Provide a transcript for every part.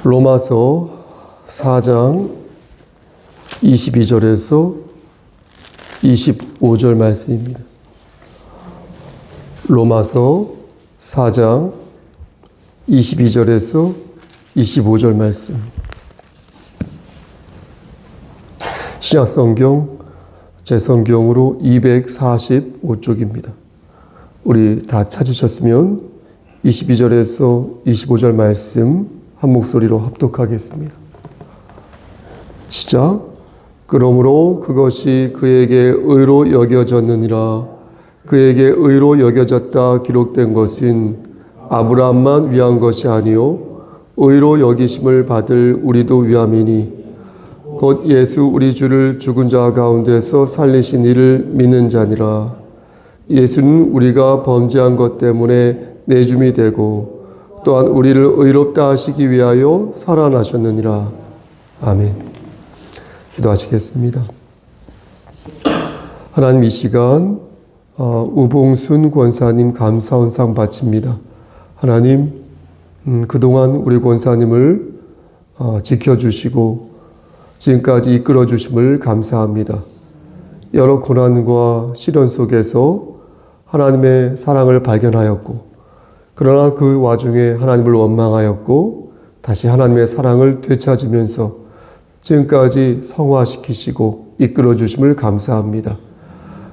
로마서 4장 22절에서 25절 말씀입니다. 로마서 4장 22절에서 25절 말씀. 신약성경 제 성경으로 245쪽입니다. 우리 다 찾으셨으면 22절에서 25절 말씀 한 목소리로 합독하겠습니다. 시작. 그러므로 그것이 그에게 의로 여겨졌느니라. 그에게 의로 여겨졌다 기록된 것은 아브라함만 위한 것이 아니요 의로 여기심을 받을 우리도 위함이니 곧 예수 우리 주를 죽은 자 가운데서 살리신 이를 믿는 자니라. 예수는 우리가 범죄한 것 때문에 내줌이 되고 또한 우리를 의롭다 하시기 위하여 살아나셨느니라. 아멘. 기도하시겠습니다. 하나님, 이 시간 우봉순 권사님 감사원상 바칩니다. 하나님, 그동안 우리 권사님을 지켜주시고 지금까지 이끌어 주심을 감사합니다. 여러 고난과 시련 속에서 하나님의 사랑을 발견하였고, 그러나 그 와중에 하나님을 원망하였고 다시 하나님의 사랑을 되찾으면서 지금까지 성화시키시고 이끌어 주심을 감사합니다.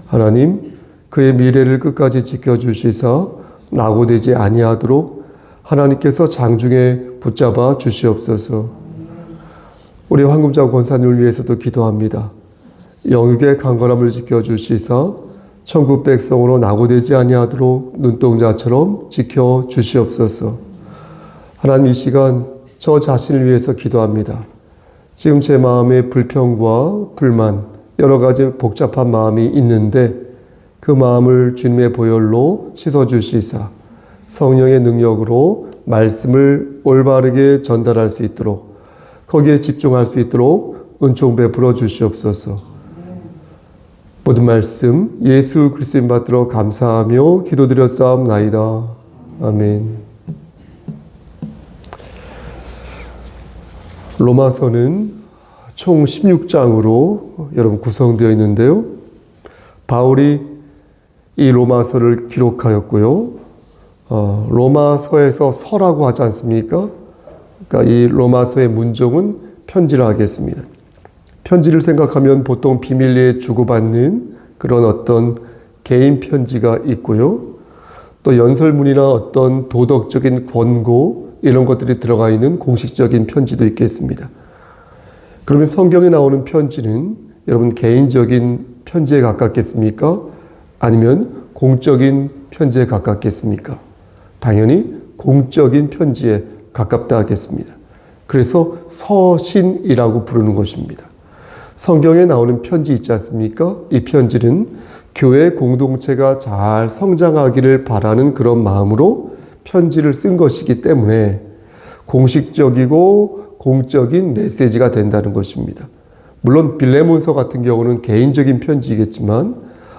하나님, 그의 미래를 끝까지 지켜주시사 낙오되지 아니하도록 하나님께서 장중에 붙잡아 주시옵소서. 우리 황금자 권사님을 위해서도 기도합니다. 영육의 강건함을 지켜주시사 천국 백성으로 낙오되지 아니하도록 눈동자처럼 지켜주시옵소서. 하나님, 이 시간 저 자신을 위해서 기도합니다. 지금 제 마음에 불평과 불만, 여러 가지 복잡한 마음이 있는데 그 마음을 주님의 보혈로 씻어주시사 성령의 능력으로 말씀을 올바르게 전달할 수 있도록, 거기에 집중할 수 있도록 은총 베풀어 주시옵소서. 모든 말씀 예수 그리스도인 받들어 감사하며 기도드렸사옵나이다. 아멘. 로마서는 총 16장으로 여러분 구성되어 있는데요. 바울이 이 로마서를 기록하였고요. 로마서에서 서라고 하지 않습니까? 그러니까 이 로마서의 문종은 편지라 하겠습니다. 편지를 생각하면 보통 비밀리에 주고받는 그런 어떤 개인 편지가 있고요. 또 연설문이나 어떤 도덕적인 권고 이런 것들이 들어가 있는 공식적인 편지도 있겠습니다. 그러면 성경에 나오는 편지는 여러분 개인적인 편지에 가깝겠습니까? 아니면 공적인 편지에 가깝겠습니까? 당연히 공적인 편지에 가깝다 하겠습니다. 그래서 서신이라고 부르는 것입니다. 성경에 나오는 편지 있지 않습니까? 이 편지는 교회 공동체가 잘 성장하기를 바라는 그런 마음으로 편지를 쓴 것이기 때문에 공식적이고 공적인 메시지가 된다는 것입니다. 물론 빌레몬서 같은 경우는 개인적인 편지이겠지만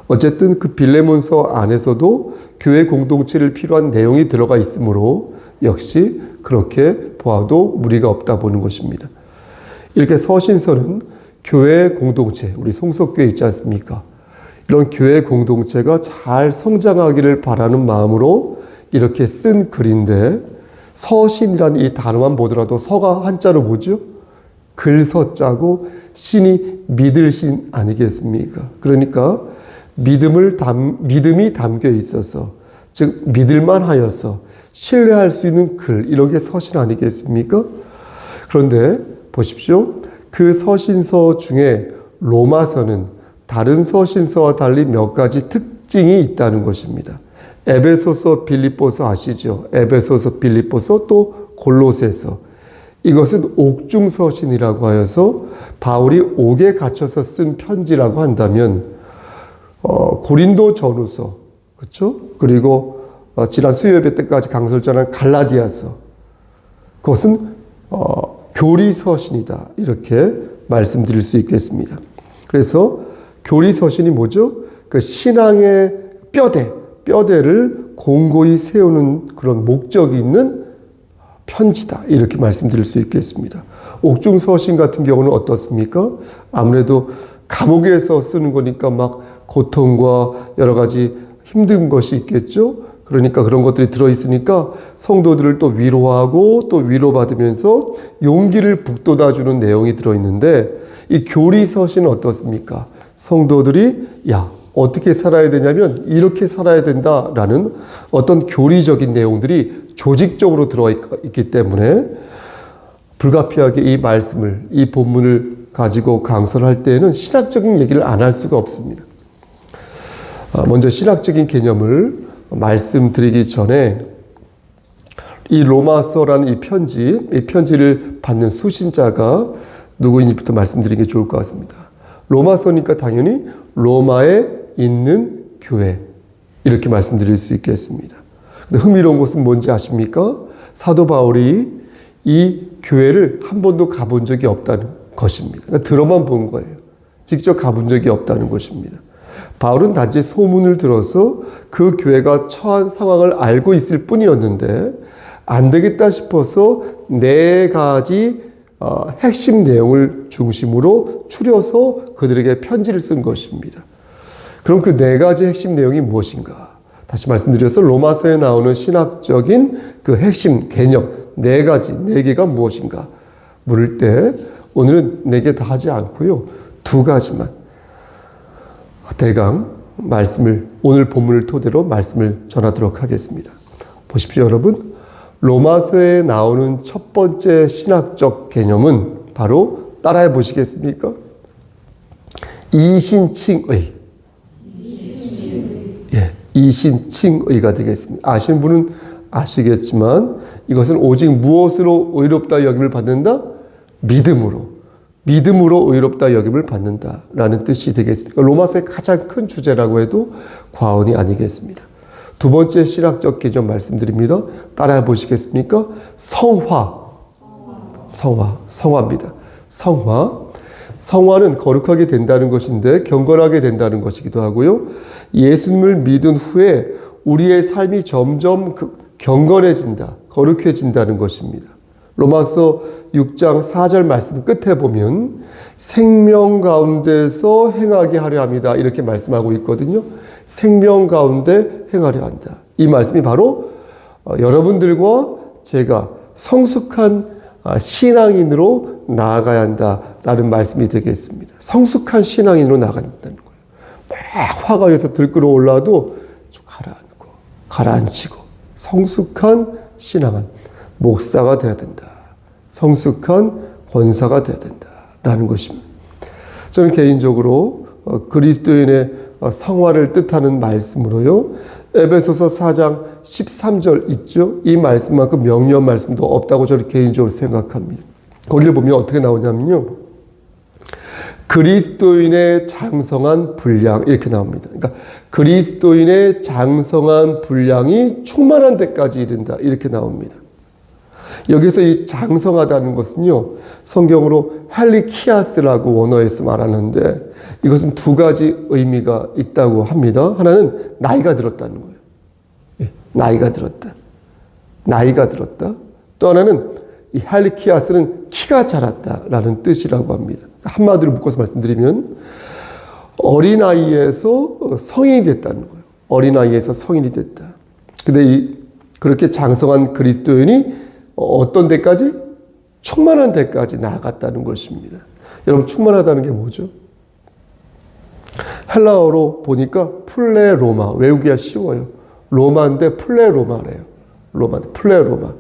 어쨌든 그 빌레몬서 안에서도 교회 공동체를 필요한 내용이 들어가 있으므로 역시 그렇게 보아도 무리가 없다 보는 것입니다. 이렇게 서신서는 교회 공동체, 우리 송석교회 있지 않습니까? 이런 교회 공동체가 잘 성장하기를 바라는 마음으로 이렇게 쓴 글인데, 서신이라는 이 단어만 보더라도 서가 한자로 뭐죠? 글서자고 신이 믿을 신 아니겠습니까? 그러니까 믿음이 담겨 있어서, 즉 믿을만 하여서 신뢰할 수 있는 글, 이런 게 서신 아니겠습니까? 그런데 보십시오. 그 서신서 중에 로마서는 다른 서신서와 달리 몇 가지 특징이 있다는 것입니다. 에베소서, 빌립보서 아시죠? 에베소서, 빌립보서, 또 골로새서. 이것은 옥중서신이라고 하여서 바울이 옥에 갇혀서 쓴 편지라고 한다면, 고린도 전후서, 그렇죠? 그리고 지난 수요예배 때까지 강설전한 갈라디아서, 그것은 교리서신이다, 이렇게 말씀드릴 수 있겠습니다. 그래서 교리서신이 뭐죠? 그 신앙의 뼈대를 공고히 세우는 그런 목적이 있는 편지다. 이렇게 말씀드릴 수 있겠습니다. 옥중서신 같은 경우는 어떻습니까? 아무래도 감옥에서 쓰는 거니까 막 고통과 여러 가지 힘든 것이 있겠죠. 그러니까 그런 것들이 들어있으니까 성도들을 또 위로하고 또 위로받으면서 용기를 북돋아주는 내용이 들어있는데, 이 교리서신은 어떻습니까? 성도들이 어떻게 살아야 되냐면 이렇게 살아야 된다라는 어떤 교리적인 내용들이 조직적으로 들어있기 때문에 불가피하게 이 말씀을, 이 본문을 가지고 강설을 할 때에는 신학적인 얘기를 안 할 수가 없습니다. 먼저 신학적인 개념을 말씀드리기 전에 이 로마서라는 이 편지를 받는 수신자가 누구인지부터 말씀드리는 게 좋을 것 같습니다. 로마서니까 당연히 로마에 있는 교회, 이렇게 말씀드릴 수 있겠습니다. 근데 흥미로운 것은 뭔지 아십니까? 사도 바울이 이 교회를 한 번도 가본 적이 없다는 것입니다. 그러니까 들어만 본 거예요. 직접 가본 적이 없다는 것입니다. 바울은 단지 소문을 들어서 그 교회가 처한 상황을 알고 있을 뿐이었는데, 안 되겠다 싶어서 4가지 핵심 내용을 중심으로 추려서 그들에게 편지를 쓴 것입니다. 그럼 그 4가지 핵심 내용이 무엇인가? 다시 말씀드려서 로마서에 나오는 신학적인 그 핵심 개념 4개가 무엇인가 물을 때, 오늘은 4개 다 하지 않고요, 2가지만 대강 말씀을, 오늘 본문을 토대로 말씀을 전하도록 하겠습니다. 보십시오, 여러분. 로마서에 나오는 첫 번째 신학적 개념은 바로, 따라해 보시겠습니까? 이신칭의. 이신칭의가 되겠습니다. 아시는 분은 아시겠지만 이것은 오직 무엇으로 의롭다 여김을 받는다? 믿음으로 의롭다 여김을 받는다라는 뜻이 되겠습니다. 로마서의 가장 큰 주제라고 해도 과언이 아니겠습니다. 2번째 신학적 개념 말씀드립니다. 따라해 보시겠습니까? 성화입니다. 성화는 거룩하게 된다는 것인데 경건하게 된다는 것이기도 하고요. 예수님을 믿은 후에 우리의 삶이 점점 경건해진다, 거룩해진다는 것입니다. 로마서 6장 4절 말씀 끝에 보면 생명 가운데서 행하게 하려 합니다, 이렇게 말씀하고 있거든요. 생명 가운데 행하려 한다. 이 말씀이 바로 여러분들과 제가 성숙한 신앙인으로 나아가야 한다라는 말씀이 되겠습니다. 성숙한 신앙인으로 나아간다는 거예요. 막 화가 여기서 들끓어 올라도 좀 가라앉히고 성숙한 신앙은 목사가 되어야 된다. 성숙한 권사가 되어야 된다라는 것입니다. 저는 개인적으로 그리스도인의 성화를 뜻하는 말씀으로요, 에베소서 4장 13절 있죠? 이 말씀만큼 명료한 말씀도 없다고 저는 개인적으로 생각합니다. 거기를 보면 어떻게 나오냐면요, 그리스도인의 장성한 분량, 이렇게 나옵니다. 그러니까 그리스도인의 장성한 분량이 충만한 데까지 이른다, 이렇게 나옵니다. 여기서 이 장성하다는 것은요, 성경으로 헬리키아스라고 원어에서 말하는데, 이것은 2가지 의미가 있다고 합니다. 하나는 나이가 들었다는 거예요. 나이가 들었다. 또 하나는 이 헬리키아스는 키가 자랐다라는 뜻이라고 합니다. 한마디로 묶어서 말씀드리면 어린아이에서 성인이 됐다는 거예요. 어린아이에서 성인이 됐다. 근데 그렇게 장성한 그리스도인이 어떤 데까지? 충만한 데까지 나아갔다는 것입니다. 여러분, 충만하다는 게 뭐죠? 헬라어로 보니까 플레로마, 외우기가 쉬워요. 로마인데 플레로마래요. 플레로마.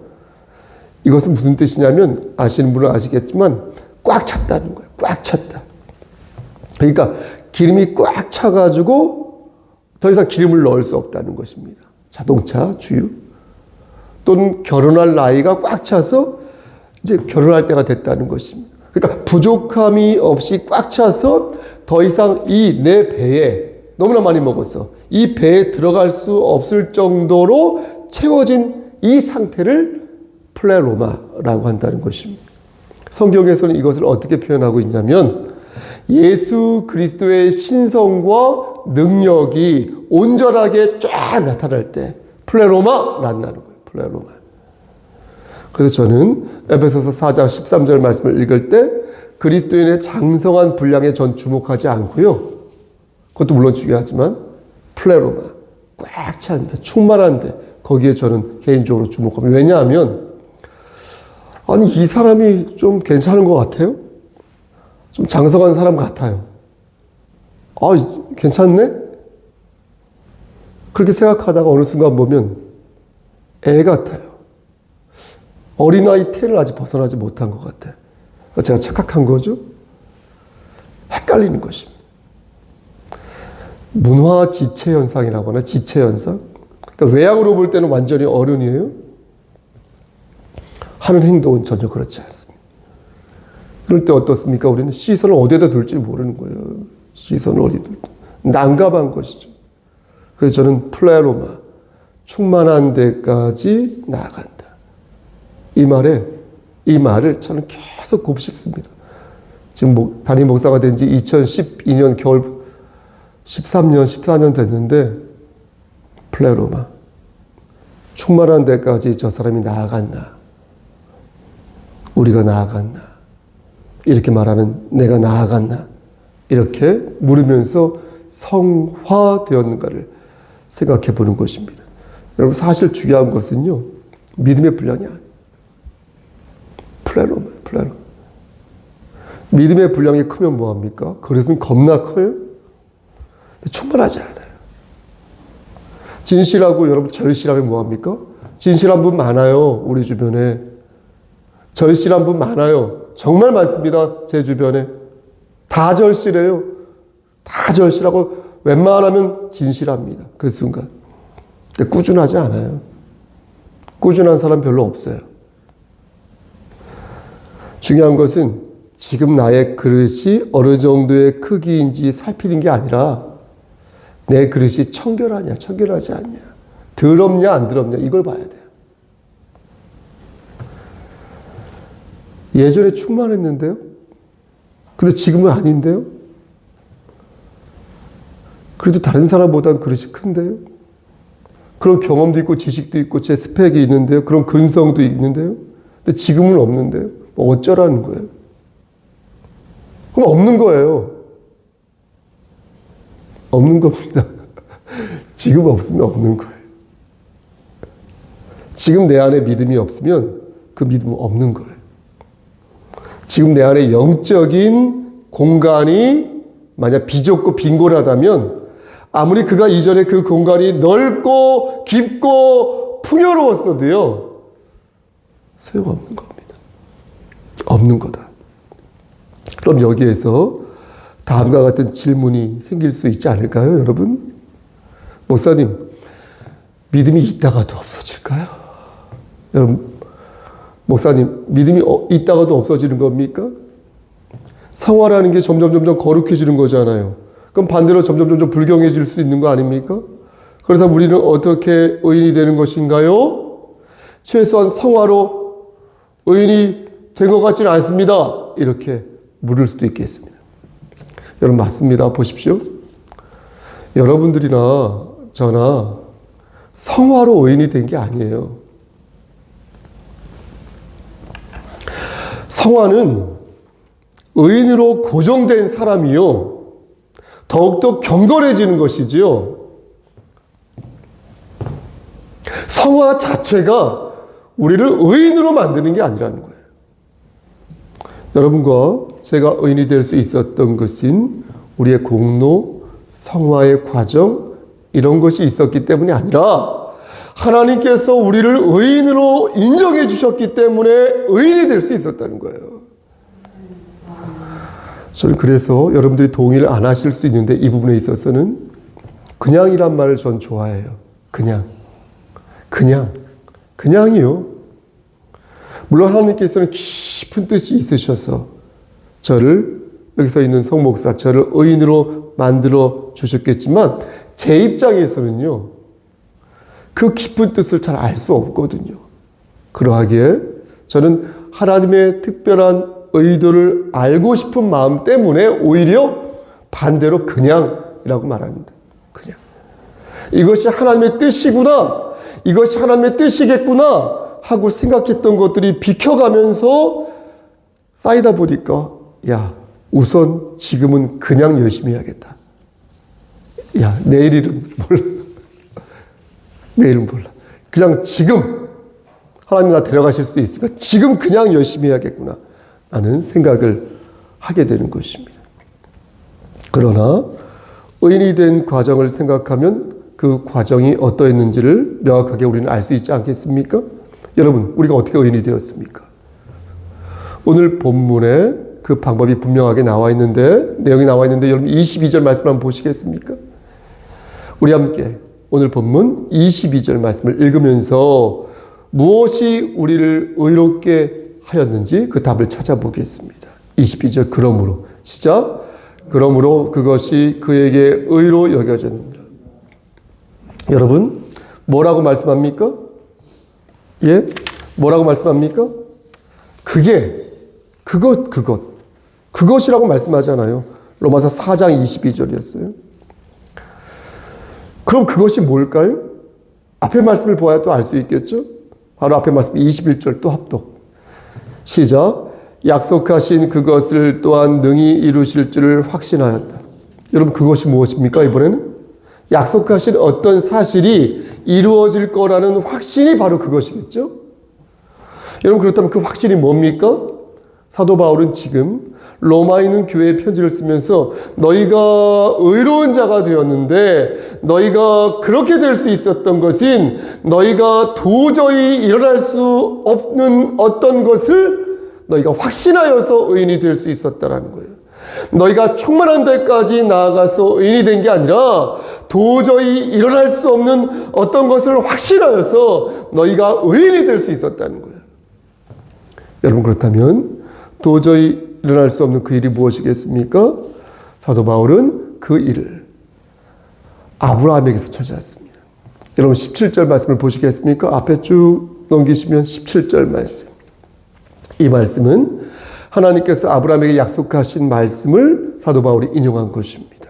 이것은 무슨 뜻이냐면, 아시는 분은 아시겠지만 꽉 찼다는 거예요. 꽉 찼다. 그러니까 기름이 꽉 차가지고 더 이상 기름을 넣을 수 없다는 것입니다. 자동차, 주유. 또는 결혼할 나이가 꽉 차서 이제 결혼할 때가 됐다는 것입니다. 그러니까 부족함이 없이 꽉 차서 더 이상 이 내 배에, 너무나 많이 먹었어, 이 배에 들어갈 수 없을 정도로 채워진 이 상태를 플레로마라고 한다는 것입니다. 성경에서는 이것을 어떻게 표현하고 있냐면, 예수 그리스도의 신성과 능력이 온전하게 쫙 나타날 때 플레로마 난다는 거예요. 플레로마. 그래서 저는 에베소서 4장 13절 말씀을 읽을 때 그리스도인의 장성한 분량에 전 주목하지 않고요. 그것도 물론 중요하지만 플레로마, 꽉 찬데, 충만한데 거기에 저는 개인적으로 주목합니다. 왜냐하면 아니 이 사람이 좀 괜찮은 것 같아요. 좀 장성한 사람 같아요. 아, 괜찮네? 그렇게 생각하다가 어느 순간 보면 애 같아요. 어린아이 태를 아직 벗어나지 못한 것 같아요. 제가 착각한 거죠? 헷갈리는 것입니다. 문화 지체 현상이라고 하나, 지체 현상? 그러니까 외향으로 볼 때는 완전히 어른이에요. 하는 행동은 전혀 그렇지 않습니다. 그럴 때 어떻습니까? 우리는 시선을 어디에다 둘지 모르는 거예요. 시선을 어디 둘지. 난감한 것이죠. 그래서 저는 플레로마, 충만한 데까지 나아간다. 이 말을 저는 계속 곱씹습니다. 지금 담임 목사가 된 지 2012년 겨울 13년, 14년 됐는데 플레로마, 충만한 데까지 저 사람이 나아갔나? 우리가 나아갔나? 이렇게 말하는 내가 나아갔나? 이렇게 물으면서 성화되었는가를 생각해 보는 것입니다. 여러분 사실 중요한 것은요. 믿음의 분량이 아니에요. 플레로마. 믿음의 분량이 크면 뭐합니까? 그릇은 겁나 커요? 충분하지 않아요. 진실하고 여러분 절실하면 뭐합니까? 진실한 분 많아요. 우리 주변에. 절실한 분 많아요. 정말 많습니다. 제 주변에. 다 절실해요. 다 절실하고 웬만하면 진실합니다. 그 순간. 꾸준하지 않아요. 꾸준한 사람 별로 없어요. 중요한 것은 지금 나의 그릇이 어느 정도의 크기인지 살피는 게 아니라 내 그릇이 청결하냐, 청결하지 않냐, 더럽냐, 안 더럽냐, 이걸 봐야 돼요. 예전에 충만했는데요? 근데 지금은 아닌데요? 그래도 다른 사람보다는 그릇이 큰데요? 그런 경험도 있고 지식도 있고 제 스펙이 있는데요? 그런 근성도 있는데요? 근데 지금은 없는데요? 뭐 어쩌라는 거예요? 그럼 없는 거예요. 없는 겁니다. 지금 없으면 없는 거예요. 지금 내 안에 믿음이 없으면 그 믿음은 없는 거예요. 지금 내 안에 영적인 공간이 만약 비좁고 빈곤하다면 아무리 그가 이전에 그 공간이 넓고 깊고 풍요로웠어도요. 소용없는 겁니다. 없는 거다. 그럼 여기에서 다음과 같은 질문이 생길 수 있지 않을까요, 여러분? 목사님, 믿음이 있다가도 없어질까요? 여러분, 목사님, 믿음이 있다가도 없어지는 겁니까? 성화라는 게 점점 거룩해지는 거잖아요. 그럼 반대로 점점 불경해질 수 있는 거 아닙니까? 그래서 우리는 어떻게 의인이 되는 것인가요? 최소한 성화로 의인이 된 것 같지는 않습니다. 이렇게 물을 수도 있겠습니다. 여러분 맞습니다. 보십시오. 여러분들이나 저나 성화로 의인이 된 게 아니에요. 성화는 의인으로 고정된 사람이요. 더욱더 경건해지는 것이지요. 성화 자체가 우리를 의인으로 만드는 게 아니라는 거예요. 여러분과 제가 의인이 될 수 있었던 것은 우리의 공로, 성화의 과정, 이런 것이 있었기 때문이 아니라 하나님께서 우리를 의인으로 인정해 주셨기 때문에 의인이 될 수 있었다는 거예요. 저는 그래서 여러분들이 동의를 안 하실 수 있는데 이 부분에 있어서는 그냥이란 말을 전 좋아해요. 그냥이요. 물론 하나님께서는 깊은 뜻이 있으셔서 저를, 여기서 있는 성목사, 저를 의인으로 만들어 주셨겠지만 제 입장에서는요, 그 깊은 뜻을 잘 알 수 없거든요. 그러하기에 저는 하나님의 특별한 의도를 알고 싶은 마음 때문에 오히려 반대로 그냥이라고 말합니다. 그냥. 이것이 하나님의 뜻이구나. 이것이 하나님의 뜻이겠구나. 하고 생각했던 것들이 비켜가면서 쌓이다 보니까 야, 우선 지금은 그냥 열심히 해야겠다. 야, 내일은 몰라. 내일은 몰라. 그냥 지금 하나님 나 데려가실 수도 있으니까 지금 그냥 열심히 해야겠구나 라는 생각을 하게 되는 것입니다. 그러나 의인이 된 과정을 생각하면 그 과정이 어떠했는지를 명확하게 우리는 알 수 있지 않겠습니까? 여러분, 우리가 어떻게 의인이 되었습니까? 오늘 본문에 그 방법이 분명하게 나와 있는데, 내용이 나와 있는데, 여러분 22절 말씀 한번 보시겠습니까? 우리 함께 오늘 본문 22절 말씀을 읽으면서 무엇이 우리를 의롭게 하였는지 그 답을 찾아보겠습니다. 22절, 그러므로. 시작. 그러므로 그것이 그에게 의로 여겨졌느니라. 여러분, 뭐라고 말씀합니까? 예? 뭐라고 말씀합니까? 그것이라고 말씀하잖아요. 로마서 4장 22절이었어요. 그럼 그것이 뭘까요? 앞에 말씀을 보아야 또 알 수 있겠죠? 바로 앞에 말씀 21절 또 합독. 시작. 약속하신 그것을 또한 능히 이루실 줄을 확신하였다. 여러분, 그것이 무엇입니까? 이번에는 약속하신 어떤 사실이 이루어질 거라는 확신이 바로 그것이겠죠? 여러분, 그렇다면 그 확신이 뭡니까? 사도 바울은 지금 로마에 있는 교회에 편지를 쓰면서 너희가 의로운 자가 되었는데 너희가 그렇게 될 수 있었던 것은 너희가 도저히 일어날 수 없는 어떤 것을 너희가 확신하여서 의인이 될 수 있었다라는 거예요. 너희가 충만한 데까지 나아가서 의인이 된 게 아니라 도저히 일어날 수 없는 어떤 것을 확신하여서 너희가 의인이 될 수 있었다는 거예요. 여러분, 그렇다면 도저히 일어날 수 없는 그 일이 무엇이겠습니까? 사도 바울은 그 일을 아브라함에게서 찾아왔습니다. 여러분 17절 말씀을 보시겠습니까? 앞에 쭉 넘기시면 17절 말씀. 이 말씀은 하나님께서 아브라함에게 약속하신 말씀을 사도 바울이 인용한 것입니다.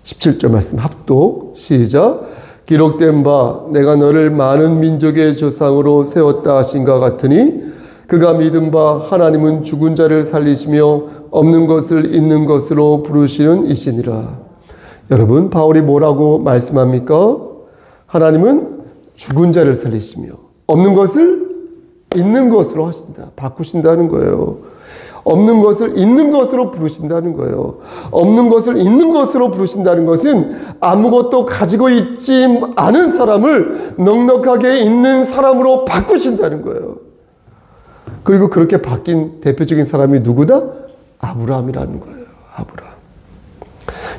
17절 말씀 합독. 시작. 기록된 바 내가 너를 많은 민족의 조상으로 세웠다 하신가 같으니 그가 믿은 바 하나님은 죽은 자를 살리시며 없는 것을 있는 것으로 부르시는 이시니라. 여러분, 바울이 뭐라고 말씀합니까? 하나님은 죽은 자를 살리시며 없는 것을 있는 것으로 하신다. 바꾸신다는 거예요. 없는 것을 있는 것으로 부르신다는 거예요. 없는 것을 있는 것으로 부르신다는 것은 아무것도 가지고 있지 않은 사람을 넉넉하게 있는 사람으로 바꾸신다는 거예요. 그리고 그렇게 바뀐 대표적인 사람이 누구다? 아브라함이라는 거예요. 아브라함.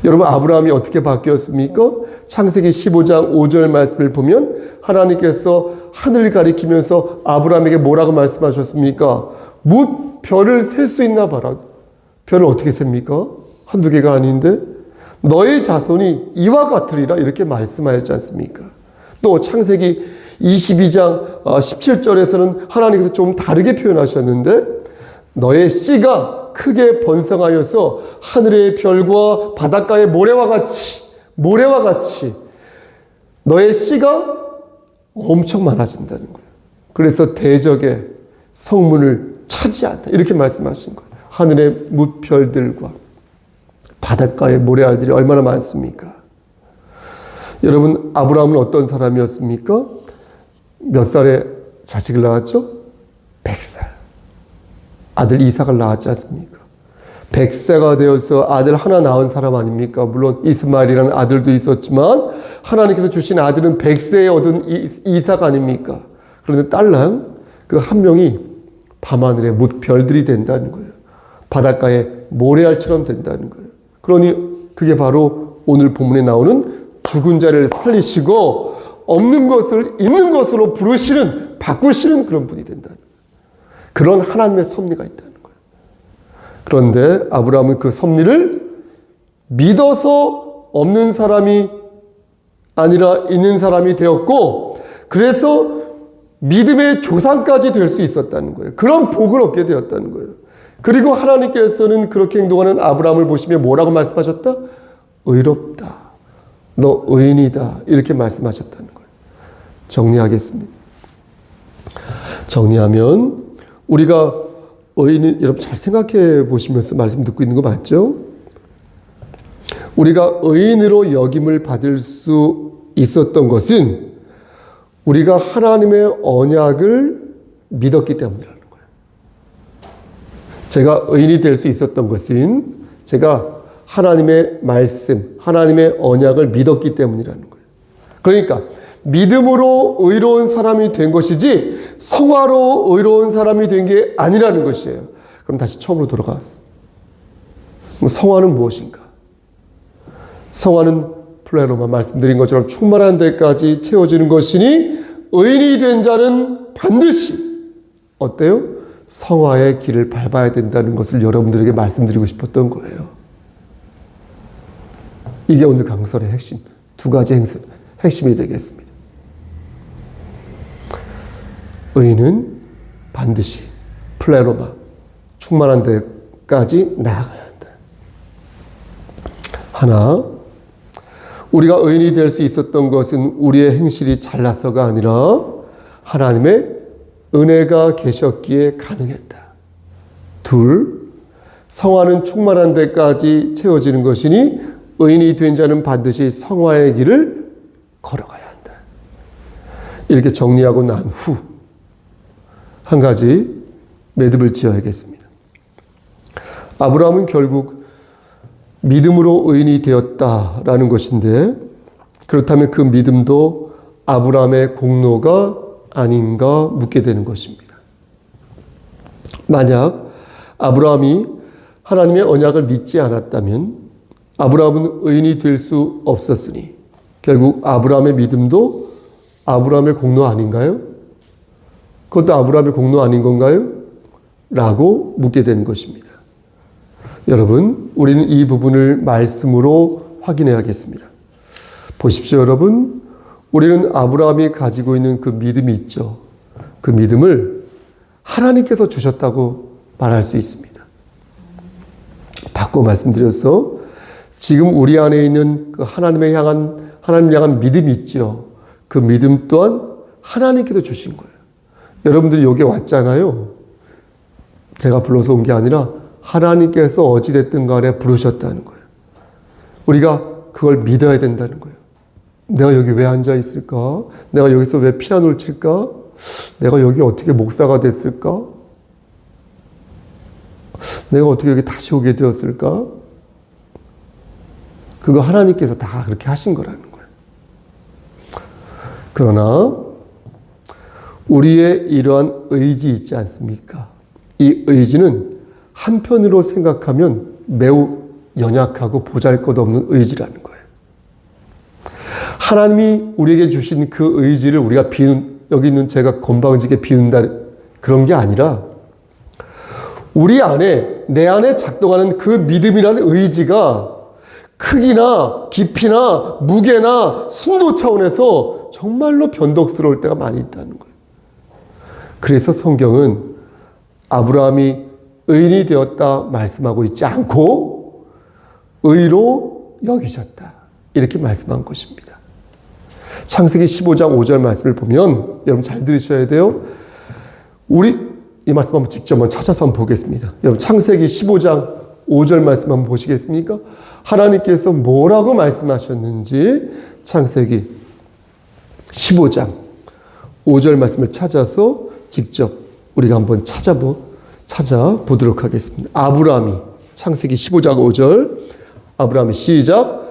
여러분, 아브라함이 어떻게 바뀌었습니까? 창세기 15장 5절 말씀을 보면 하나님께서 하늘을 가리키면서 아브라함에게 뭐라고 말씀하셨습니까? 뭇 별을 셀 수 있나 봐라. 별을 어떻게 셉니까? 한두 개가 아닌데 너의 자손이 이와 같으리라 이렇게 말씀하였지 않습니까? 또 창세기 22장 17절에서는 하나님께서 좀 다르게 표현하셨는데 너의 씨가 크게 번성하여서 하늘의 별과 바닷가의 모래와 같이 너의 씨가 엄청 많아진다는 거예요. 그래서 대적의 성문을 차지한다 이렇게 말씀하신 거예요. 하늘의 뭇별들과 바닷가의 모래알들이 얼마나 많습니까? 여러분, 아브라함은 어떤 사람이었습니까? 몇 살에 자식을 낳았죠? 100살. 아들 이삭을 낳았지 않습니까? 100세가 되어서 아들 하나 낳은 사람 아닙니까? 물론 이스마엘이라는 아들도 있었지만 하나님께서 주신 아들은 100세에 얻은 이삭 아닙니까? 그런데 딸랑 그 한 명이 밤하늘의 뭇별들이 된다는 거예요. 바닷가의 모래알처럼 된다는 거예요. 그러니 그게 바로 오늘 본문에 나오는 죽은 자를 살리시고 없는 것을 있는 것으로 부르시는, 바꾸시는 그런 분이 된다는 거예요. 그런 하나님의 섭리가 있다는 거예요. 그런데 아브라함은 그 섭리를 믿어서 없는 사람이 아니라 있는 사람이 되었고, 그래서 믿음의 조상까지 될 수 있었다는 거예요. 그런 복을 얻게 되었다는 거예요. 그리고 하나님께서는 그렇게 행동하는 아브라함을 보시며 뭐라고 말씀하셨다? 의롭다. 너 의인이다. 이렇게 말씀하셨다는 거예요. 정리하겠습니다. 정리하면 우리가 의인은, 여러분 잘 생각해 보시면서 말씀 듣고 있는 거 맞죠? 우리가 의인으로 여김을 받을 수 있었던 것은 우리가 하나님의 언약을 믿었기 때문이라는 거예요. 제가 의인이 될 수 있었던 것은 제가 하나님의 말씀, 하나님의 언약을 믿었기 때문이라는 거예요. 그러니까 믿음으로 의로운 사람이 된 것이지 성화로 의로운 사람이 된 게 아니라는 것이에요. 그럼 다시 처음으로 돌아가서 성화는 무엇인가? 성화는 플레로마 말씀드린 것처럼 충만한 데까지 채워지는 것이니 의인이 된 자는 반드시 어때요? 성화의 길을 밟아야 된다는 것을 여러분들에게 말씀드리고 싶었던 거예요. 이게 오늘 강설의 핵심, 두 가지 핵심이 되겠습니다. 의인은 반드시 플레로마, 충만한 데까지 나아가야 한다. 하나, 우리가 의인이 될 수 있었던 것은 우리의 행실이 잘나서가 아니라 하나님의 은혜가 계셨기에 가능했다. 둘, 성화는 충만한 데까지 채워지는 것이니 의인이 된 자는 반드시 성화의 길을 걸어가야 한다. 이렇게 정리하고 난 후 한 가지 매듭을 지어야겠습니다. 아브라함은 결국 믿음으로 의인이 되었다라는 것인데, 그렇다면 그 믿음도 아브라함의 공로가 아닌가 묻게 되는 것입니다. 만약 아브라함이 하나님의 언약을 믿지 않았다면 아브라함은 의인이 될 수 없었으니 결국 아브라함의 믿음도 아브라함의 공로 아닌가요? 그것도 아브라함의 공로 아닌 건가요? 라고 묻게 되는 것입니다. 여러분, 우리는 이 부분을 말씀으로 확인해야겠습니다. 보십시오, 여러분. 우리는 아브라함이 가지고 있는 그 믿음이 있죠. 그 믿음을 하나님께서 주셨다고 말할 수 있습니다. 바꿔 말씀드려서 지금 우리 안에 있는 그 하나님을 향한 믿음이 있죠. 그 믿음 또한 하나님께서 주신 거예요. 여러분들이 여기 왔잖아요. 제가 불러서 온 게 아니라 하나님께서 어찌됐든 간에 부르셨다는 거예요. 우리가 그걸 믿어야 된다는 거예요. 내가 여기 왜 앉아 있을까? 내가 여기서 왜 피아노를 칠까? 내가 여기 어떻게 목사가 됐을까? 내가 어떻게 여기 다시 오게 되었을까? 그거 하나님께서 다 그렇게 하신 거라는 거예요. 그러나 우리의 이러한 의지 있지 않습니까? 이 의지는 한편으로 생각하면 매우 연약하고 보잘것없는 의지라는 거예요. 하나님이 우리에게 주신 그 의지를 우리가 여기 있는 제가 건방지게 비운다 그런 게 아니라 우리 안에, 내 안에 작동하는 그 믿음이라는 의지가 크기나 깊이나 무게나 순도 차원에서 정말로 변덕스러울 때가 많이 있다는 거예요. 그래서 성경은 아브라함이 의인이 되었다 말씀하고 있지 않고 의로 여기셨다 이렇게 말씀한 것입니다. 창세기 15장 5절 말씀을 보면 여러분 잘 들으셔야 돼요. 우리 이 말씀 한번 직접 찾아서 한번 보겠습니다. 여러분 창세기 15장 5절 말씀 한번 보시겠습니까? 하나님께서 뭐라고 말씀하셨는지 창세기 15장 5절 말씀을 찾아서 직접 우리가 한번 찾아보도록 하겠습니다. 아브라함이 창세기 15장 5절 아브라함이 시작.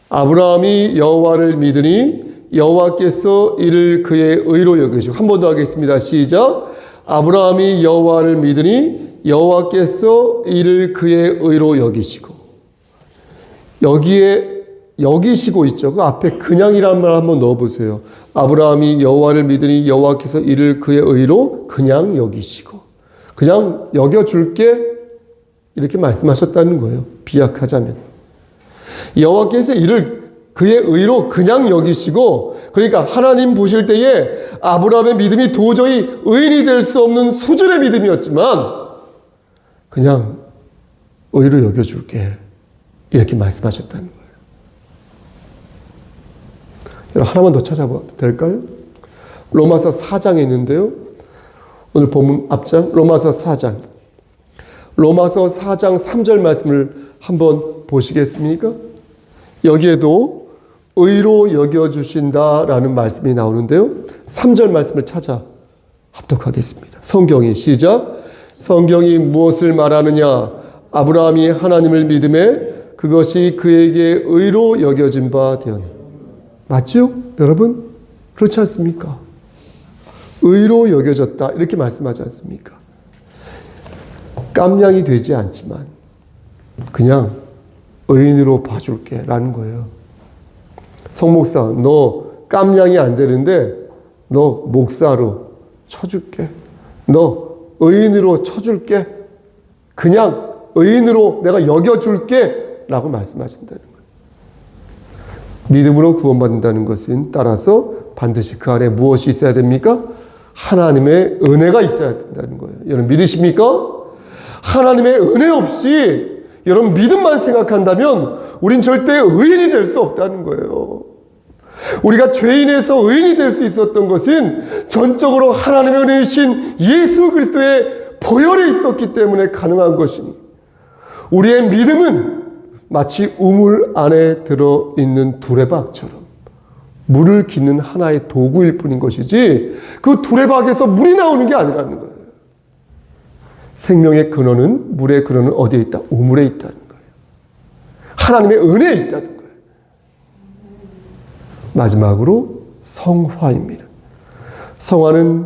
아브라함이 여호와를 믿으니 여호와께서 이를 그의 의로 여기시고 한 번 더 하겠습니다. 시작. 아브라함이 여호와를 믿으니 여호와께서 이를 그의 의로 여기시고 여기에 여기시고 있죠. 그 앞에 그냥이라는 말 한번 넣어보세요. 아브라함이 여호와를 믿으니 여호와께서 이를 그의 의로 그냥 여기시고 그냥 여겨줄게 이렇게 말씀하셨다는 거예요. 비약하자면 여호와께서 이를 그의 의로 그냥 여기시고 그러니까 하나님 보실 때에 아브라함의 믿음이 도저히 의인이 될 수 없는 수준의 믿음이었지만 그냥 의로 여겨줄게 이렇게 말씀하셨다는 거예요. 여러분 하나만 더 찾아봐도 될까요? 로마서 4장에 있는데요. 오늘 본문 앞장 로마서 4장. 로마서 4장 3절 말씀을 한번 보시겠습니까? 여기에도 의로 여겨주신다라는 말씀이 나오는데요. 3절 말씀을 찾아 합독하겠습니다. 성경이 시작. 성경이 무엇을 말하느냐? 아브라함이 하나님을 믿음에 그것이 그에게 의로 여겨진 바 되었니. 맞죠? 여러분? 그렇지 않습니까? 의로 여겨졌다 이렇게 말씀하지 않습니까? 깜냥이 되지 않지만 그냥 의인으로 봐줄게 라는 거예요. 성목사, 너 깜냥이 안 되는데 너 목사로 쳐줄게. 너 의인으로 쳐줄게. 그냥 의인으로 내가 여겨줄게 라고 말씀하신다는 거예요. 믿음으로 구원받는다는 것은 따라서 반드시 그 안에 무엇이 있어야 됩니까? 하나님의 은혜가 있어야 된다는 거예요. 여러분 믿으십니까? 하나님의 은혜 없이 여러분 믿음만 생각한다면 우린 절대 의인이 될 수 없다는 거예요. 우리가 죄인에서 의인이 될 수 있었던 것은 전적으로 하나님의 은혜이신 예수 그리스도의 보혈에 있었기 때문에 가능한 것이니 우리의 믿음은 마치 우물 안에 들어있는 두레박처럼 물을 기는 하나의 도구일 뿐인 것이지 그 두레박에서 물이 나오는 게 아니라는 거예요. 생명의 근원은, 물의 근원은 어디에 있다? 우물에 있다는 거예요. 하나님의 은혜에 있다는 거예요. 마지막으로 성화입니다. 성화는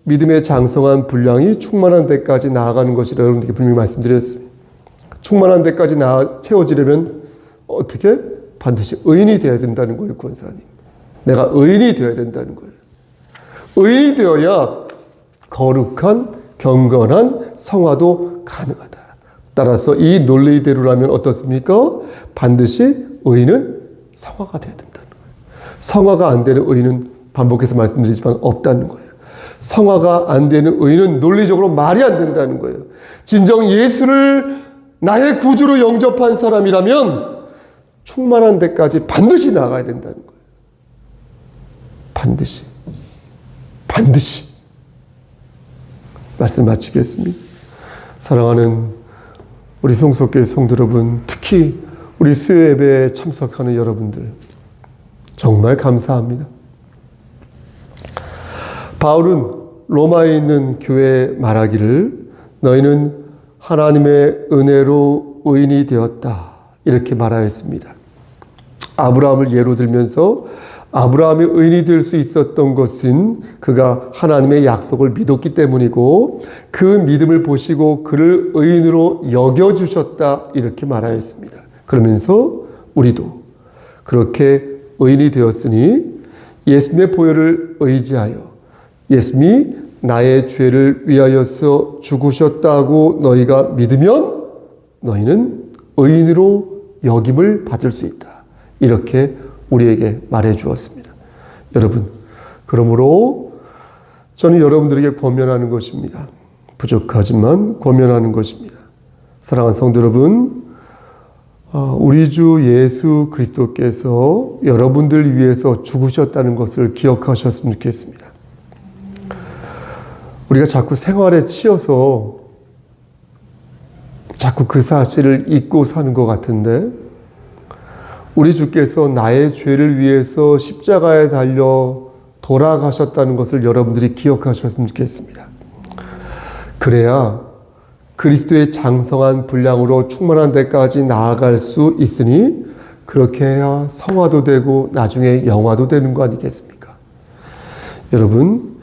믿음의 장성한 분량이 충만한 데까지 나아가는 것이라 여러분들께 분명히 말씀드렸습니다. 충만한 데까지 채워지려면 어떻게? 반드시 의인이 되어야 된다는 거예요, 권사님. 내가 의인이 되어야 된다는 거예요. 의인이 되어야 거룩한 경건한 성화도 가능하다. 따라서 이 논리대로라면 어떻습니까? 반드시 의인은 성화가 되어야 된다는 거예요. 성화가 안 되는 의인은 반복해서 말씀드리지만 없다는 거예요. 성화가 안 되는 의인은 논리적으로 말이 안 된다는 거예요. 진정 예수를 나의 구주로 영접한 사람이라면 충만한 데까지 반드시 나가야 된다는 거예요. 반드시. 말씀 마치겠습니다. 사랑하는 우리 성속교회 성도 여러분, 특히 우리 수요 예배에 참석하는 여러분들 정말 감사합니다. 바울은 로마에 있는 교회에 말하기를 너희는 하나님의 은혜로 의인이 되었다 이렇게 말하였습니다. 아브라함을 예로 들면서 아브라함이 의인이 될 수 있었던 것은 그가 하나님의 약속을 믿었기 때문이고 그 믿음을 보시고 그를 의인으로 여겨주셨다 이렇게 말하였습니다. 그러면서 우리도 그렇게 의인이 되었으니 예수님의 보혈을 의지하여 예수님이 나의 죄를 위하여서 죽으셨다고 너희가 믿으면 너희는 의인으로 여김을 받을 수 있다. 이렇게 우리에게 말해 주었습니다. 여러분, 그러므로 저는 여러분들에게 권면하는 것입니다. 부족하지만 권면하는 것입니다. 사랑하는 성도 여러분, 우리 주 예수 그리스도께서 여러분들 위해서 죽으셨다는 것을 기억하셨으면 좋겠습니다. 우리가 자꾸 생활에 치여서 자꾸 그 사실을 잊고 사는 것 같은데 우리 주께서 나의 죄를 위해서 십자가에 달려 돌아가셨다는 것을 여러분들이 기억하셨으면 좋겠습니다. 그래야 그리스도의 장성한 분량으로 충만한 데까지 나아갈 수 있으니 그렇게 해야 성화도 되고 나중에 영화도 되는 거 아니겠습니까? 여러분,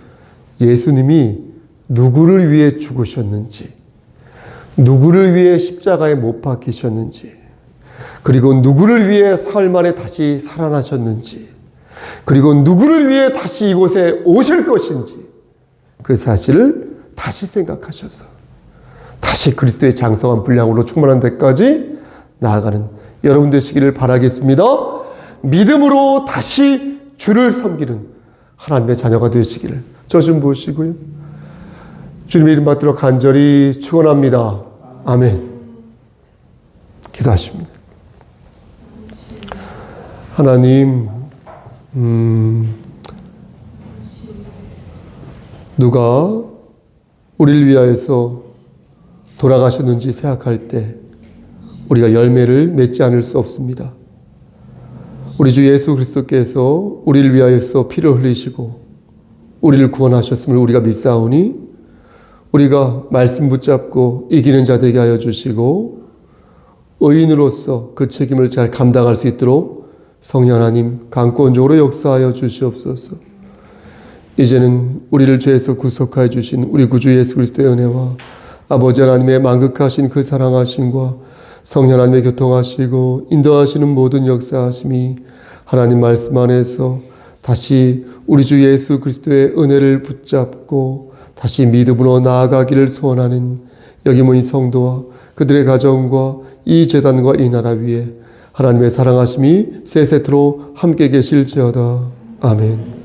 예수님이 누구를 위해 죽으셨는지, 누구를 위해 십자가에 못 박히셨는지, 그리고 누구를 위해 사흘 만에 다시 살아나셨는지, 그리고 누구를 위해 다시 이곳에 오실 것인지 그 사실을 다시 생각하셔서 다시 그리스도의 장성한 분량으로 충만한 데까지 나아가는 여러분 되시기를 바라겠습니다. 믿음으로 다시 주를 섬기는 하나님의 자녀가 되시기를 저 좀 보시고요. 주님의 이름 받들어 간절히 축원합니다. 아멘. 기도하십니다. 하나님, 누가 우리를 위하여서 돌아가셨는지 생각할 때 우리가 열매를 맺지 않을 수 없습니다. 우리 주 예수 그리스도께서 우리를 위하여서 피를 흘리시고 우리를 구원하셨음을 우리가 믿사오니 우리가 말씀 붙잡고 이기는 자 되게 하여 주시고 의인으로서 그 책임을 잘 감당할 수 있도록 성령 하나님 강권적으로 역사하여 주시옵소서. 이제는 우리를 죄에서 구속하여 주신 우리 구주 예수 그리스도의 은혜와 아버지 하나님의 만극하신 그 사랑하심과 성령 하나님의 교통하시고 인도하시는 모든 역사하심이 하나님 말씀 안에서 다시 우리 주 예수 그리스도의 은혜를 붙잡고 다시 믿음으로 나아가기를 소원하는 여기 모인 성도와 그들의 가정과 이 재단과 이 나라 위에 하나님의 사랑하심이 세세토록 함께 계실지어다. 아멘.